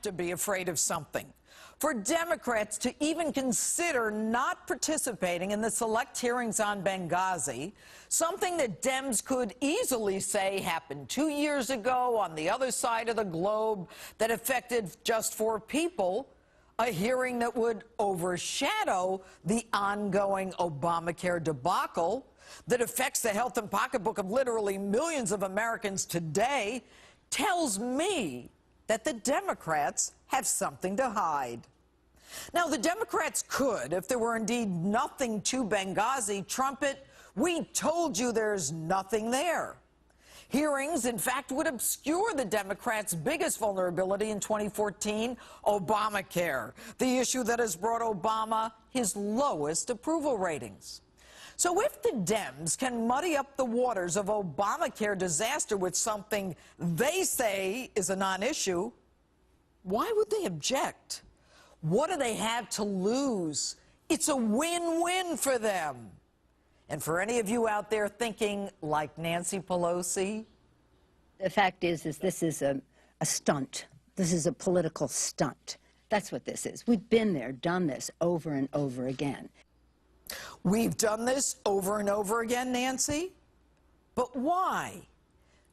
to be afraid of something. For Democrats to even consider not participating in the select hearings on Benghazi, something that Dems could easily say happened 2 years ago on the other side of the globe that affected just 4 people, a hearing that would overshadow the ongoing Obamacare debacle that affects the health and pocketbook of literally millions of Americans today, tells me that the Democrats have something to hide. Now, the Democrats could, if there were indeed nothing to Benghazi, trumpet, "We told you there's nothing there." Hearings, in fact, would obscure the Democrats' biggest vulnerability in 2014, Obamacare, the issue that has brought Obama his lowest approval ratings. So if the Dems can muddy up the waters of Obamacare disaster with something they say is a non-issue, why would they object? What do they have to lose? It's a win-win for them. And for any of you out there thinking like Nancy Pelosi, the fact is this is a stunt. This is a political stunt. That's what this is. We've been there, done this over and over again. We've done this over and over again, Nancy? But why?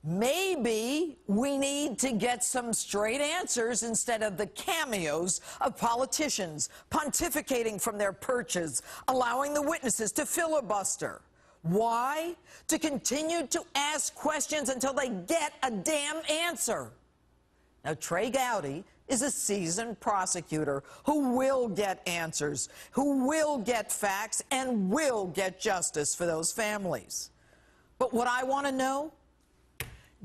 Maybe we need to get some straight answers instead of the cameos of politicians pontificating from their perches, allowing the witnesses to filibuster. Why? To continue to ask questions until they get a damn answer. Now, Trey Gowdy is a seasoned prosecutor who will get answers, who will get facts, and will get justice for those families. But what I want to know,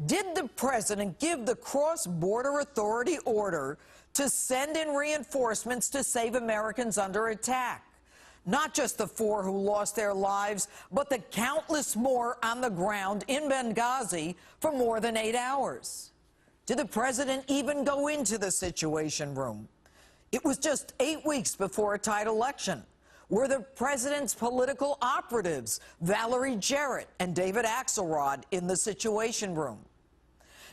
did the president give the cross-border authority order to send in reinforcements to save Americans under attack? Not just the 4 who lost their lives, but the countless more on the ground in Benghazi for more than 8 hours. Did the president even go into the Situation Room? It was just 8 weeks before a tight election. Were the president's political operatives, Valerie Jarrett and David Axelrod, in the Situation Room?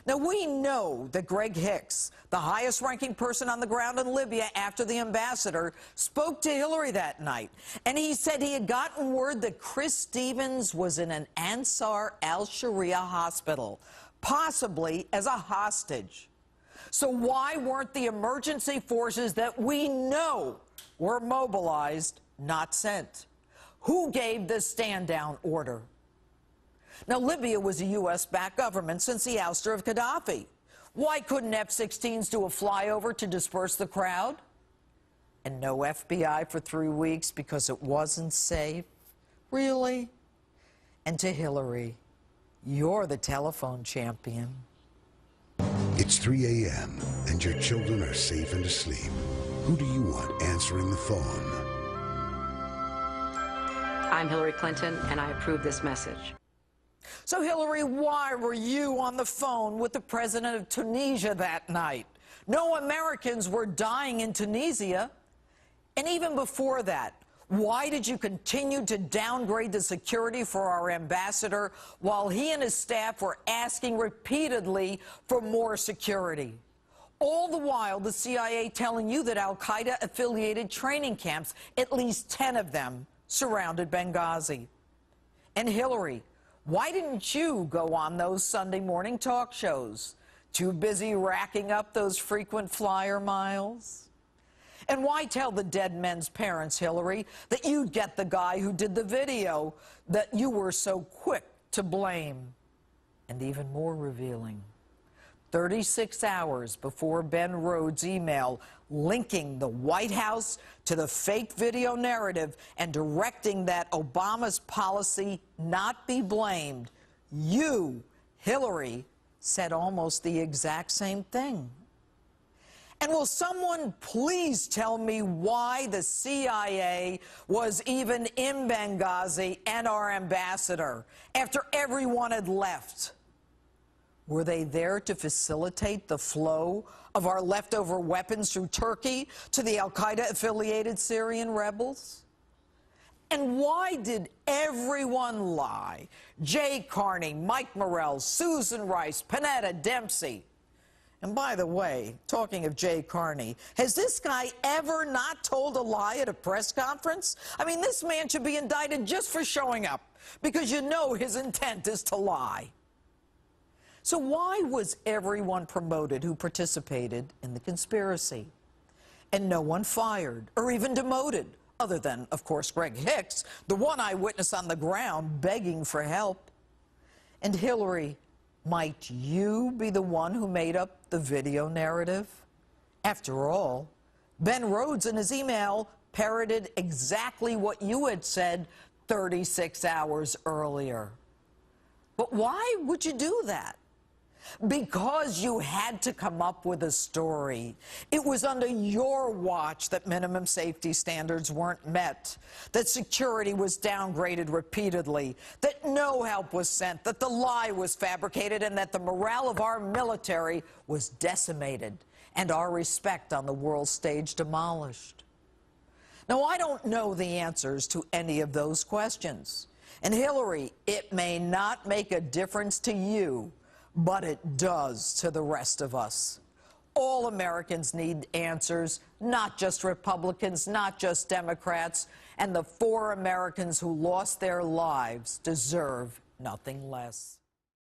Now, we know that Greg Hicks, the highest-ranking person on the ground in Libya after the ambassador, spoke to Hillary that night, and he said he had gotten word that Chris Stevens was in an Ansar al-Sharia hospital, possibly as a hostage. So why weren't the emergency forces that we know were mobilized not sent? Who gave the stand-down order? Now, Libya was a U.S.-backed government since the ouster of Gaddafi. Why couldn't F-16s do a flyover to disperse the crowd? And no FBI for 3 weeks because it wasn't safe? Really? And to Hillary, you're the telephone champion. It's 3 a.m. and your children are safe and asleep. Who do you want answering the phone? I'm Hillary Clinton, and I approve this message. So, Hillary, why were you on the phone with the president of Tunisia that night? No Americans were dying in Tunisia. And even before that, why did you continue to downgrade the security for our ambassador while he and his staff were asking repeatedly for more security? All the while, the CIA telling you that al-Qaeda-affiliated training camps, at least 10 of them, surrounded Benghazi. And Hillary, why didn't you go on those Sunday morning talk shows? Too busy racking up those frequent flyer miles? And why tell the dead men's parents, Hillary, that you'd get the guy who did the video that you were so quick to blame? And even more revealing, 36 hours before Ben Rhodes' email linking the White House to the fake video narrative and directing that Obama's policy not be blamed, you, Hillary, said almost the exact same thing. And will someone please tell me why the CIA was even in Benghazi and our ambassador after everyone had left? Were they there to facilitate the flow of our leftover weapons through Turkey to the al-Qaeda-affiliated Syrian rebels? And why did everyone lie? Jay Carney, Mike Morrell, Susan Rice, Panetta Dempsey. And by the way, talking of Jay Carney, has this guy ever not told a lie at a press conference? I mean, this man should be indicted just for showing up, because you know his intent is to lie. So why was everyone promoted who participated in the conspiracy? And no one fired or even demoted, other than, of course, Greg Hicks, the one eyewitness on the ground begging for help. And Hillary, might you be the one who made up the video narrative? After all, Ben Rhodes in his email parroted exactly what you had said 36 hours earlier. But why would you do that? Because you had to come up with a story. It was under your watch that minimum safety standards weren't met, that security was downgraded repeatedly, that no help was sent, that the lie was fabricated, and that the morale of our military was decimated and our respect on the world stage demolished. Now, I don't know the answers to any of those questions. And Hillary, it may not make a difference to you, but it does to the rest of us. All Americans need answers, not just Republicans, not just Democrats, and the 4 Americans who lost their lives deserve nothing less.